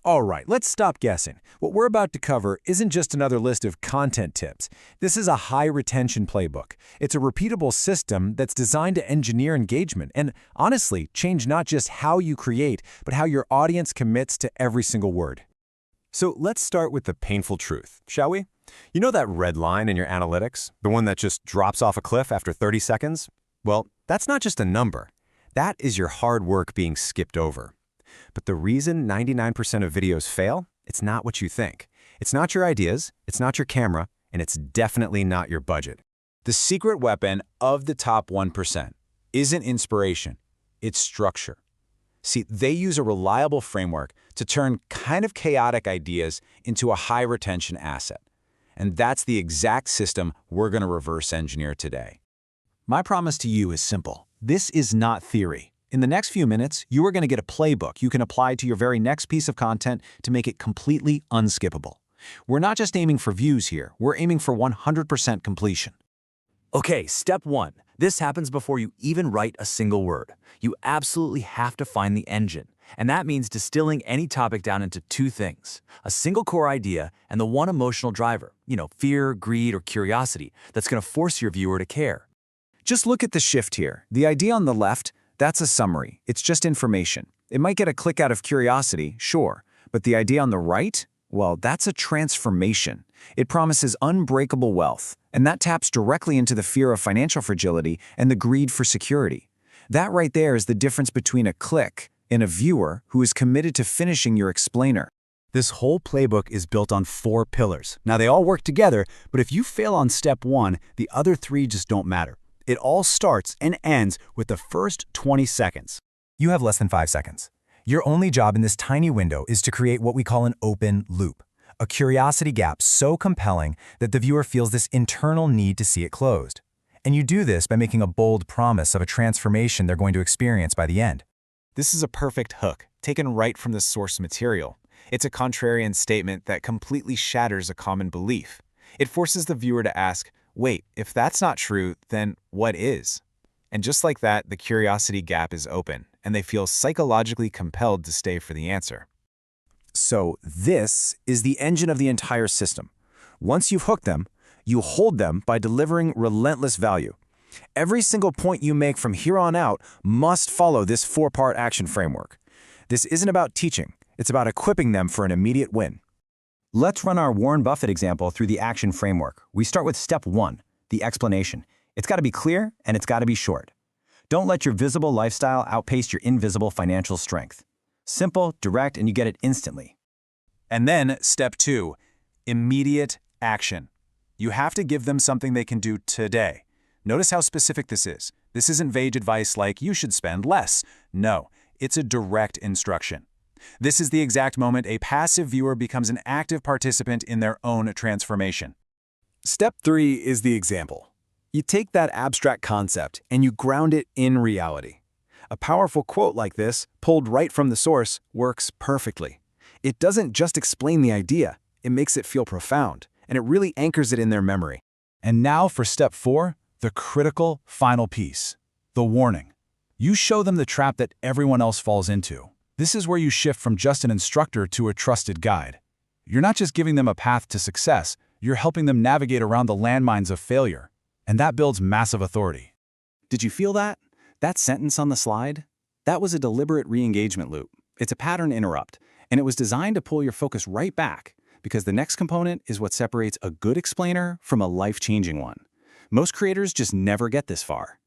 All right, let's stop guessing. What we're about to cover isn't just another list of content tips. This is a high-retention playbook. It's a repeatable system that's designed to engineer engagement and, honestly, change not just how you create, but how your audience commits to every single word. So let's start with the painful truth, shall we? You know that red line in your analytics? The one that just drops off a cliff after 30 seconds? Well, that's not just a number. That is your hard work being skipped over. But the reason 99% of videos fail, it's not what you think. It's not your ideas, it's not your camera, and it's definitely not your budget. The secret weapon of the top 1% isn't inspiration, it's structure. See, they use a reliable framework to turn kind of chaotic ideas into a high-retention asset. And that's the exact system we're going to reverse engineer today. My promise to you is simple. This is not theory. In the next few minutes, you are going to get a playbook you can apply to your very next piece of content to make it completely unskippable. We're not just aiming for views here, we're aiming for 100% completion. Okay, step 1. This happens before you even write a single word. You absolutely have to find the engine. And that means distilling any topic down into two things: a single core idea and the one emotional driver, fear, greed, or curiosity, that's going to force your viewer to care. Just look at the shift here. The idea on the left, that's a summary. It's just information. It might get a click out of curiosity, sure, but the idea on the right, well, that's a transformation. It promises unbreakable wealth, and that taps directly into the fear of financial fragility and the greed for security. That right there is the difference between a click and a viewer who is committed to finishing your explainer. This whole playbook is built on 4 pillars. Now, they all work together, but if you fail on step 1, the other 3 just don't matter. It all starts and ends with the first 20 seconds. You have less than 5 seconds. Your only job in this tiny window is to create what we call an open loop, a curiosity gap so compelling that the viewer feels this internal need to see it closed. And you do this by making a bold promise of a transformation they're going to experience by the end. This is a perfect hook, taken right from the source material. It's a contrarian statement that completely shatters a common belief. It forces the viewer to ask, wait, if that's not true, then what is? And just like that, the curiosity gap is open, and they feel psychologically compelled to stay for the answer. So this is the engine of the entire system. Once you've hooked them, you hold them by delivering relentless value. Every single point you make from here on out must follow this 4-part action framework. This isn't about teaching, it's about equipping them for an immediate win. Let's run our Warren Buffett example through the action framework. We start with step 1, the explanation. It's got to be clear and it's got to be short. Don't let your visible lifestyle outpace your invisible financial strength. Simple, direct, and you get it instantly. And then step 2, immediate action. You have to give them something they can do today. Notice how specific this is. This isn't vague advice like you should spend less. No, it's a direct instruction. This is the exact moment a passive viewer becomes an active participant in their own transformation. Step 3 is the example. You take that abstract concept and you ground it in reality. A powerful quote like this, pulled right from the source, works perfectly. It doesn't just explain the idea, it makes it feel profound, and it really anchors it in their memory. And now for step 4, the critical final piece, the warning. You show them the trap that everyone else falls into. This is where you shift from just an instructor to a trusted guide. You're not just giving them a path to success, you're helping them navigate around the landmines of failure. And that builds massive authority. Did you feel that? That sentence on the slide? That was a deliberate re-engagement loop. It's a pattern interrupt, and it was designed to pull your focus right back, because the next component is what separates a good explainer from a life-changing one. Most creators just never get this far.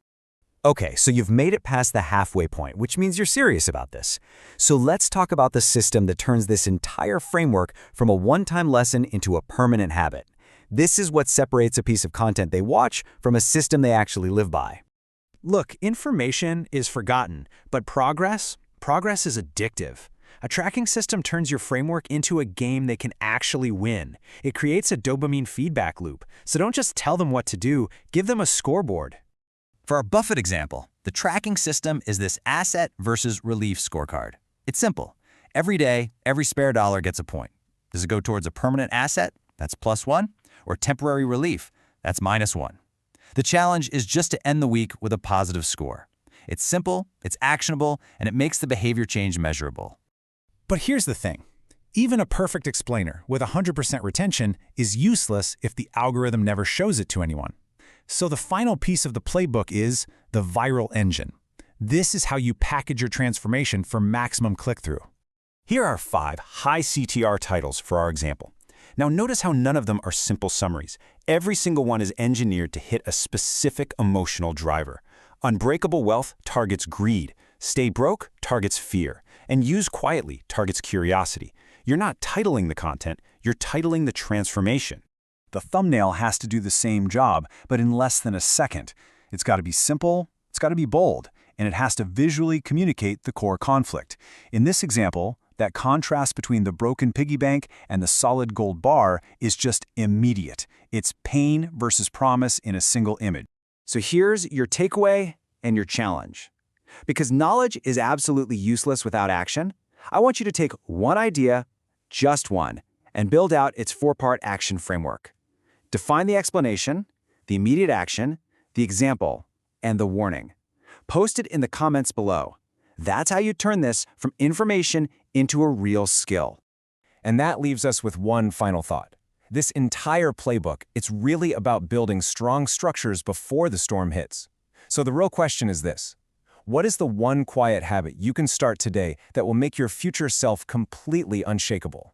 Okay, so you've made it past the halfway point, which means you're serious about this. So let's talk about the system that turns this entire framework from a one-time lesson into a permanent habit. This is what separates a piece of content they watch from a system they actually live by. Look, information is forgotten, but progress is addictive. A tracking system turns your framework into a game they can actually win. It creates a dopamine feedback loop, so don't just tell them what to do, give them a scoreboard. For our Buffett example, the tracking system is this asset versus relief scorecard. It's simple. Every day, every spare dollar gets a point. Does it go towards a permanent asset? That's +1. Or temporary relief? That's -1. The challenge is just to end the week with a positive score. It's simple, it's actionable, and it makes the behavior change measurable. But here's the thing. Even a perfect explainer with 100% retention is useless if the algorithm never shows it to anyone. So the final piece of the playbook is the viral engine. This is how you package your transformation for maximum click-through. Here are 5 high-CTR titles for our example. Now notice how none of them are simple summaries. Every single one is engineered to hit a specific emotional driver. Unbreakable Wealth targets greed. Stay Broke targets fear. And Use Quietly targets curiosity. You're not titling the content, you're titling the transformation. The thumbnail has to do the same job, but in less than a second. It's got to be simple, it's got to be bold, and it has to visually communicate the core conflict. In this example, that contrast between the broken piggy bank and the solid gold bar is just immediate. It's pain versus promise in a single image. So here's your takeaway and your challenge. Because knowledge is absolutely useless without action, I want you to take one idea, just one, and build out its 4-part action framework. Define the explanation, the immediate action, the example, and the warning. Post it in the comments below. That's how you turn this from information into a real skill. And that leaves us with one final thought. This entire playbook, it's really about building strong structures before the storm hits. So the real question is this: what is the one quiet habit you can start today that will make your future self completely unshakable?